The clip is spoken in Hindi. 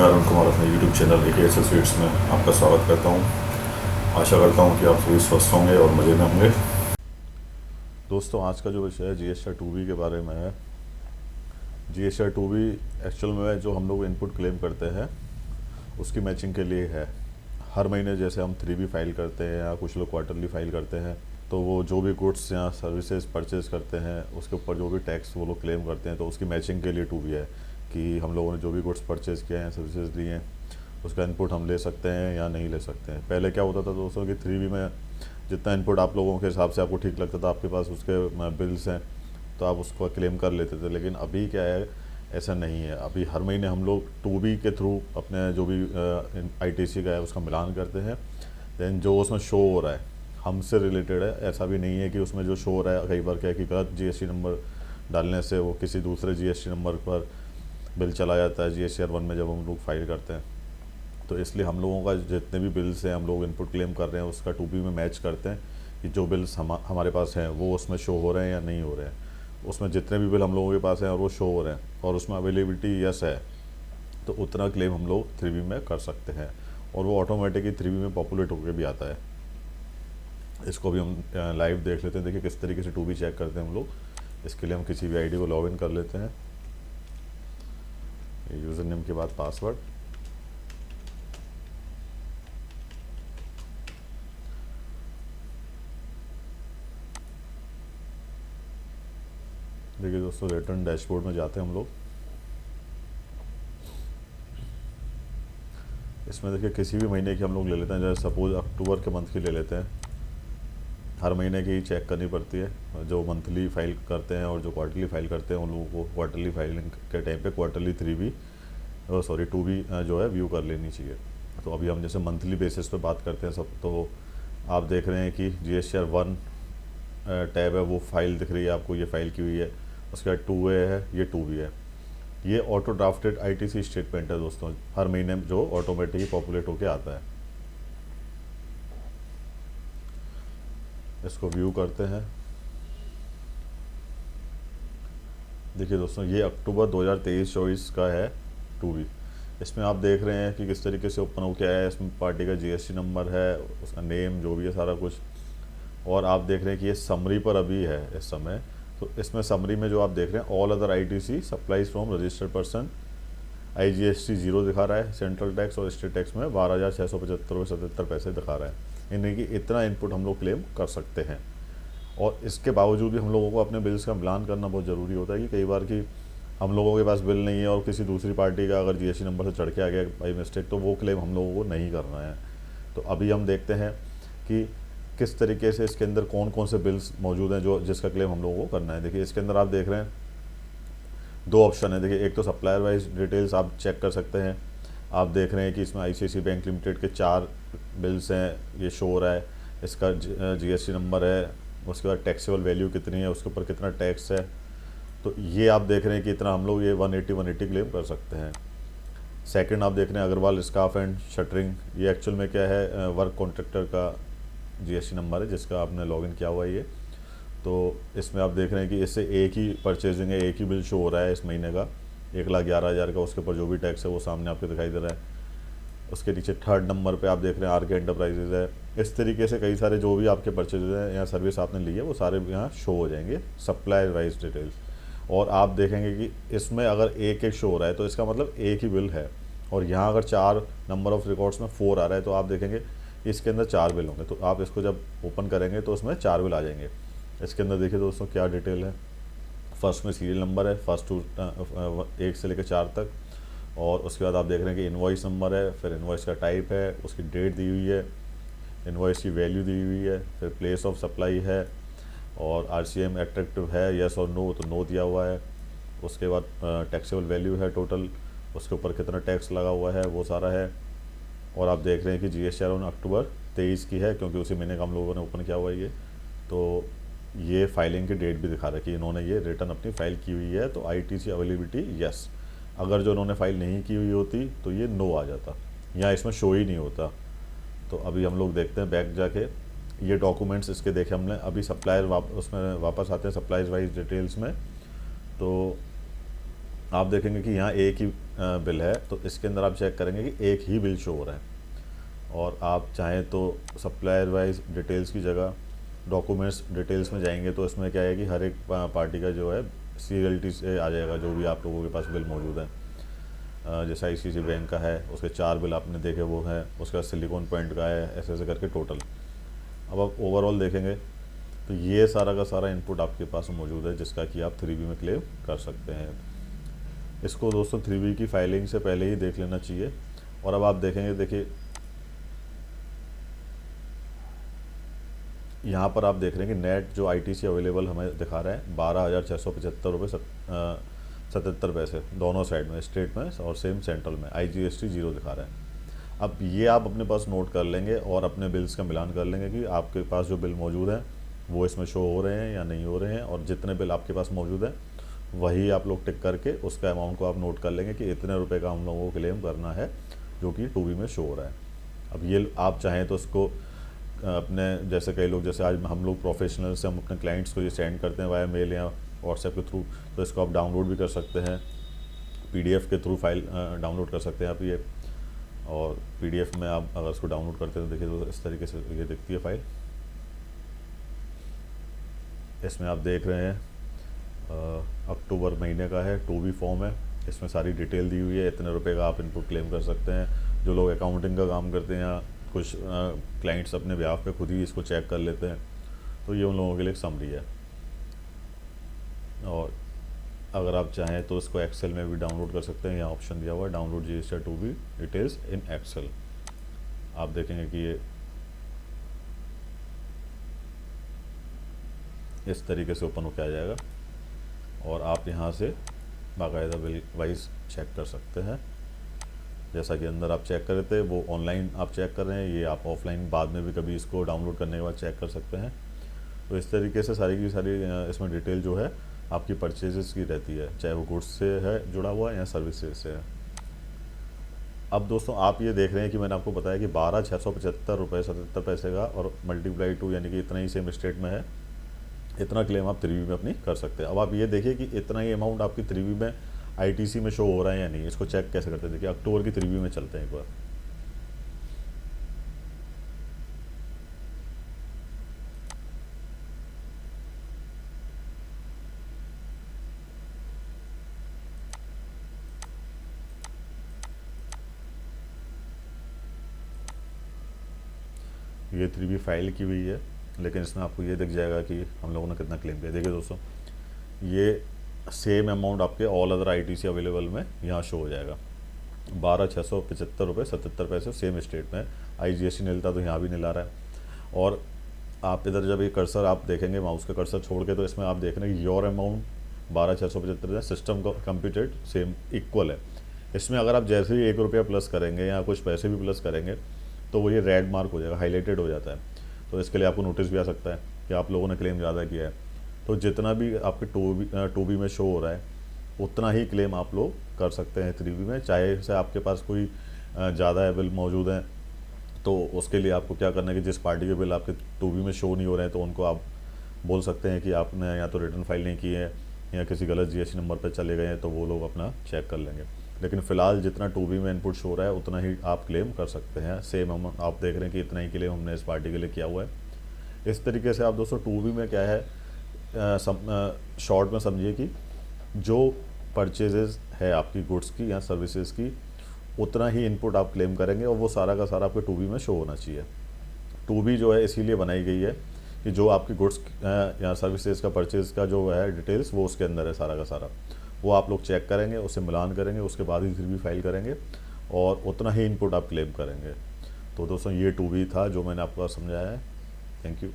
मैं अरुण कुमार अपने यूट्यूब चैनल ए के एसोसिएट्स में आपका स्वागत करता हूं। आशा करता हूं कि आप सभी स्वस्थ होंगे और मज़े में होंगे। दोस्तों, आज का जो विषय है GSR 2B के बारे में है। GSR 2B एक्चुअल में जो हम लोग इनपुट क्लेम करते हैं उसकी मैचिंग के लिए है। हर महीने जैसे हम 3B फाइल करते हैं या कुछ लोग क्वार्टरली फाइल करते हैं, तो वो जो भी गुड्स या सर्विसेज परचेज करते हैं उसके ऊपर जो भी टैक्स वो लोग क्लेम करते हैं, तो उसकी मैचिंग के लिए 2B है कि हम लोगों ने जो भी गुड्स परचेज़ किए हैं, सर्विसेज ली हैं, उसका इनपुट हम ले सकते हैं या नहीं ले सकते हैं। पहले क्या होता था दोस्तों कि 3B में जितना इनपुट आप लोगों के हिसाब से आपको ठीक लगता था, आपके पास उसके बिल्स हैं, तो आप उसको क्लेम कर लेते थे। लेकिन अभी क्या है, ऐसा नहीं है। अभी हर महीने हम लोग 2B के थ्रू अपने जो भी ITC का है उसका मिलान करते हैं। दैन जो उसमें शो हो रहा है हमसे रिलेटेड है, ऐसा भी नहीं है कि उसमें जो शो हो रहा है कई बार क्या है कि गलत GST नंबर डालने से वो किसी दूसरे GST नंबर पर बिल चला जाता है GSR 1 में जब हम लोग फाइल करते हैं। तो इसलिए हम लोगों का जितने भी बिल्स हैं हम लोग इनपुट क्लेम कर रहे हैं उसका 2B में मैच करते हैं कि जो बिल्स हमारे पास हैं वो उसमें शो हो रहे हैं या नहीं हो रहे हैं। उसमें जितने भी बिल हम लोगों के पास हैं और वो शो हो रहे हैं और उसमें अवेलेबिलिटी यस है, तो उतना क्लेम हम लोग 3B में कर सकते हैं और वो ऑटोमेटिकली 3B में पॉपुलेट होकर भी आता है। इसको भी हम लाइव देख लेते हैं। देखिए किस तरीके से 2B चेक करते हैं हम लोग। इसके लिए हम किसी भी ID को लॉग इन कर लेते हैं। यूज़र नेम के बाद पासवर्ड। देखिए दोस्तों, रिटर्न डैशबोर्ड में जाते हैं हम लोग। इसमें देखिए किसी भी महीने की हम लोग ले लेते हैं, जैसे सपोज अक्टूबर के मंथ की ले लेते हैं। हर महीने की चेक करनी पड़ती है। जो मंथली फाइल करते हैं और जो क्वार्टरली फाइल करते हैं उन लोगों को क्वार्टरली फाइलिंग के टाइम पे क्वार्टरली 2B जो है व्यू कर लेनी चाहिए। तो अभी हम जैसे मंथली बेसिस पे बात करते हैं सब, तो आप देख रहे हैं कि GSR 1 टैब है, वो फाइल दिख रही है आपको, ये फाइल की हुई है। उसके बाद 2A है, ये 2B है। ये ऑटो ड्राफ्टेड ITC स्टेटमेंट है दोस्तों, हर महीने जो ऑटोमेटिकली पॉपुलेट होके आता है। इसको व्यू करते हैं। देखिए दोस्तों, ये अक्टूबर 2023-24 का है 2B। इसमें आप देख रहे हैं कि किस तरीके से ओपन हो के आया है। इसमें पार्टी का GST नंबर है, उसका नेम जो भी है सारा कुछ। और आप देख रहे हैं कि ये समरी पर अभी है इस समय। तो इसमें समरी में जो आप देख रहे हैं, all other ITC supplies from registered person, IGST 0 दिखा रहा है, सेंट्रल टैक्स और स्टेट टैक्स में 12,675.77 पैसे दिखा रहा है। यानी कि इतना इनपुट हम लोग क्लेम कर सकते हैं। और इसके बावजूद भी हम लोगों को अपने बिल्स का मिलान करना बहुत ज़रूरी होता है कि कई बार कि हम लोगों के पास बिल नहीं है और किसी दूसरी पार्टी का अगर GST नंबर से चढ़ के आ गया बाई मिस्टेक, तो वो क्लेम हम लोगों को नहीं करना है। तो अभी हम देखते हैं कि किस तरीके से इसके अंदर कौन कौन से बिल्स मौजूद हैं जो जिसका क्लेम हम लोगों को करना है। देखिए इसके अंदर आप देख रहे हैं 2 ऑप्शन है। देखिए एक तो सप्लायर वाइज डिटेल्स आप चेक कर सकते हैं। आप देख रहे हैं कि इसमें ICICI बैंक लिमिटेड के 4 बिल्स हैं, ये शो हो रहा है। इसका GST नंबर है, उसके बाद टैक्सेबल वैल्यू कितनी है, उसके ऊपर कितना टैक्स है। तो ये आप देख रहे हैं कि इतना हम लोग ये 180 क्लेम कर सकते हैं। सेकंड आप देख रहे हैं अग्रवाल स्काफ एंड शटरिंग, ये एक्चुअल में क्या है, वर्क कॉन्ट्रैक्टर का GST नंबर है जिसका आपने लॉगिन किया हुआ है ये। तो इसमें आप देख रहे हैं कि इससे एक ही परचेजिंग है, एक ही बिल शो हो रहा है इस महीने का 1,11,000 का। उसके ऊपर जो भी टैक्स है वो सामने आपको दिखाई दे रहा है। उसके नीचे थर्ड नंबर पे आप देख रहे हैं RK एंटरप्राइजेज है। इस तरीके से कई सारे जो भी आपके परचेज हैं या सर्विस आपने ली है वो सारे यहाँ शो हो जाएंगे, सप्लाई वाइज डिटेल्स। और आप देखेंगे कि इसमें अगर एक एक शो हो रहा है तो इसका मतलब एक ही बिल है। और यहाँ अगर 4 नंबर ऑफ़ रिकॉर्ड्स में 4 आ रहा है तो आप देखेंगे इसके अंदर 4 बिल होंगे। तो आप इसको जब ओपन करेंगे तो उसमें 4 बिल आ जाएंगे। इसके अंदर देखिए दोस्तों क्या डिटेल है। फर्स्ट में सीरियल नंबर है, फर्स्ट टू 1 से लेकर 4 तक। और उसके बाद आप देख रहे हैं कि इनवॉइस नंबर है, फिर इनवॉइस का टाइप है, उसकी डेट दी हुई है, इनवॉइस की वैल्यू दी हुई है, फिर प्लेस ऑफ सप्लाई है, और RCM एट्रैक्टिव है यस और नो, तो नो दिया हुआ है। उसके बाद टैक्सेबल वैल्यू है टोटल, उसके ऊपर कितना टैक्स लगा हुआ है वो सारा है। और आप देख रहे हैं कि GSR 1 अक्टूबर 23 की है क्योंकि उसी महीने का हम लोगों ने ओपन किया हुआ है ये। तो ये फाइलिंग की डेट भी दिखा रहा है कि इन्होंने ये रिटर्न अपनी फ़ाइल की हुई है। तो ITC अवेलेबिलिटी यस, अगर जो इन्होंने फ़ाइल नहीं की हुई होती तो ये नो आ जाता, या इसमें शो ही नहीं होता। तो अभी हम लोग देखते हैं बैक जाके ये डॉक्यूमेंट्स इसके देखे हमने। अभी सप्लायर उसमें वापस आते हैं सप्लाईज वाइज डिटेल्स में। तो आप देखेंगे कि यहाँ एक ही बिल है, तो इसके अंदर आप चेक करेंगे कि एक ही बिल शो हो रहा है। और आप चाहें तो सप्लायर वाइज डिटेल्स की जगह डॉक्यूमेंट्स डिटेल्स में जाएंगे, तो इसमें क्या है कि हर एक पार्टी का जो है सीरियलिटी से आ जाएगा, जो भी आप लोगों के पास बिल मौजूद है। जैसे ICICI बैंक का है, उसके 4 बिल आपने देखे वो है, उसका सिलिकॉन पॉइंट का है, ऐसे ऐसे करके टोटल। अब आप ओवरऑल देखेंगे तो ये सारा का सारा इनपुट आपके पास मौजूद है, जिसका कि आप 3B में क्लेम कर सकते हैं। इसको दोस्तों 3B की फाइलिंग से पहले ही देख लेना चाहिए। और अब आप देखेंगे, देखिए यहाँ पर आप देख रहे हैं कि नेट जो ITC अवेलेबल हमें दिखा रहा है 12,675 रुपये 77 पैसे, दोनों साइड में, स्टेट में और सेम सेंट्रल में। IGST 0 दिखा रहा है। अब ये आप अपने पास नोट कर लेंगे और अपने बिल्स का मिलान कर लेंगे कि आपके पास जो बिल मौजूद हैं वो इसमें शो हो रहे हैं या नहीं हो रहे हैं, और जितने बिल आपके पास मौजूद हैं वही आप लोग टिक करके उसका अमाउंट को आप नोट कर लेंगे कि इतने रुपए का हम लोगों को क्लेम करना है, जो कि 2B में शो हो रहा है। अब ये आप चाहें तो उसको अपने, जैसे कई लोग, जैसे आज हम लोग प्रोफेशनल से हम अपने क्लाइंट्स को ये सेंड करते हैं वाया मेल या व्हाट्सएप के थ्रू, तो इसको आप डाउनलोड भी कर सकते हैं, PDF के थ्रू फाइल डाउनलोड कर सकते हैं आप ये। और PDF में आप अगर इसको डाउनलोड करते हैं तो देखिए तो इस तरीके से ये दिखती है फाइल। इसमें आप देख रहे हैं अक्टूबर महीने का है, 2B फॉर्म है, इसमें सारी डिटेल दी हुई है, इतने रुपए का आप इनपुट क्लेम कर सकते हैं। जो लोग अकाउंटिंग का काम करते हैं या कुछ क्लाइंट्स अपने बिहाफ पे खुद ही इसको चेक कर लेते हैं, तो ये उन लोगों के लिए एक समरी है। और अगर आप चाहें तो इसको एक्सेल में भी डाउनलोड कर सकते हैं, यहाँ ऑप्शन दिया हुआ है download GST 2B details in Excel. आप देखेंगे कि ये इस तरीके से ओपन होकर आ जाएगा और आप यहाँ से बाकायदा बिल वाइज चेक कर सकते हैं। जैसा कि अंदर आप चेक कर रहे थे वो ऑनलाइन आप चेक कर रहे हैं, ये आप ऑफलाइन बाद में भी कभी इसको डाउनलोड करने के बाद चेक कर सकते हैं। तो इस तरीके से सारी की सारी इसमें डिटेल जो है आपकी परचेजेस की रहती है, चाहे वो गुड्स से है जुड़ा हुआ है या सर्विसेज से है। अब दोस्तों आप ये देख रहे हैं कि मैंने आपको बताया कि 12,675 रुपये 77 पैसे का, और मल्टीप्लाई 2 यानी कि इतना ही सेम स्टेट में है, इतना क्लेम आप 3B में अपनी कर सकते हैं। अब आप ये देखिए कि इतना ही अमाउंट आपकी 3B में ITC में शो हो रहा है या नहीं, इसको चेक कैसे करते हैं। देखिए अक्टूबर की 3B में चलते हैं एक बार। ये 3B फाइल की हुई है, लेकिन इसमें आपको ये दिख जाएगा कि हम लोगों ने कितना क्लेम किया। देखिए दोस्तों, ये सेम अमाउंट आपके ऑल अदर ITC अवेलेबल में यहाँ शो हो जाएगा, 12,675 रुपये 77 पैसे, सेम स्टेट में। IGST मिलता तो यहाँ भी नहीं ला रहा है। और आप इधर जब ये कर्सर आप देखेंगे, माउस का कर्सर छोड़ के, तो इसमें आप देख रहे हैं कि योर अमाउंट 12,675 है, सिस्टम का कंप्यूटेड सेम इक्वल है। इसमें अगर आप जैसे ही 1 रुपया प्लस करेंगे या कुछ पैसे भी प्लस करेंगे तो वो ये रेड मार्क हो जाएगा, हाईलाइटेड हो जाता है। तो इसके लिए आपको नोटिस भी आ सकता है कि आप लोगों ने क्लेम ज़्यादा किया है। तो जितना भी आपके 2B में शो हो रहा है उतना ही क्लेम आप लोग कर सकते हैं 3B में। चाहे से आपके पास कोई ज़्यादा बिल मौजूद हैं, तो उसके लिए आपको क्या करना है कि जिस पार्टी के बिल आपके 2B में शो नहीं हो रहे हैं, तो उनको आप बोल सकते हैं कि आपने या तो रिटर्न फाइल नहीं की है या किसी गलत GST नंबर पर चले गए हैं, तो वो लोग अपना चेक कर लेंगे। लेकिन फ़िलहाल जितना 2B में इनपुट शो हो रहा है उतना ही आप क्लेम कर सकते हैं। सेम अमाउंट आप देख रहे हैं कि इतना ही क्लेम हमने इस पार्टी के लिए किया हुआ है। इस तरीके से आप दोस्तों 2B में क्या है, शॉर्ट में समझिए कि जो परचेजेस है आपकी गुड्स की या सर्विसेज की, उतना ही इनपुट आप क्लेम करेंगे और वो सारा का सारा आपके 2B में शो होना चाहिए। 2B जो है इसीलिए बनाई गई है कि जो आपकी गुड्स या सर्विसेज का परचेज का जो है डिटेल्स वो उसके अंदर है सारा का सारा, वो आप लोग चेक करेंगे, उससे मिलान करेंगे, उसके बाद ही 3B फाइल करेंगे और उतना ही इनपुट आप क्लेम करेंगे। तो दोस्तों ये 2B था जो मैंने आपको समझाया है। Thank you.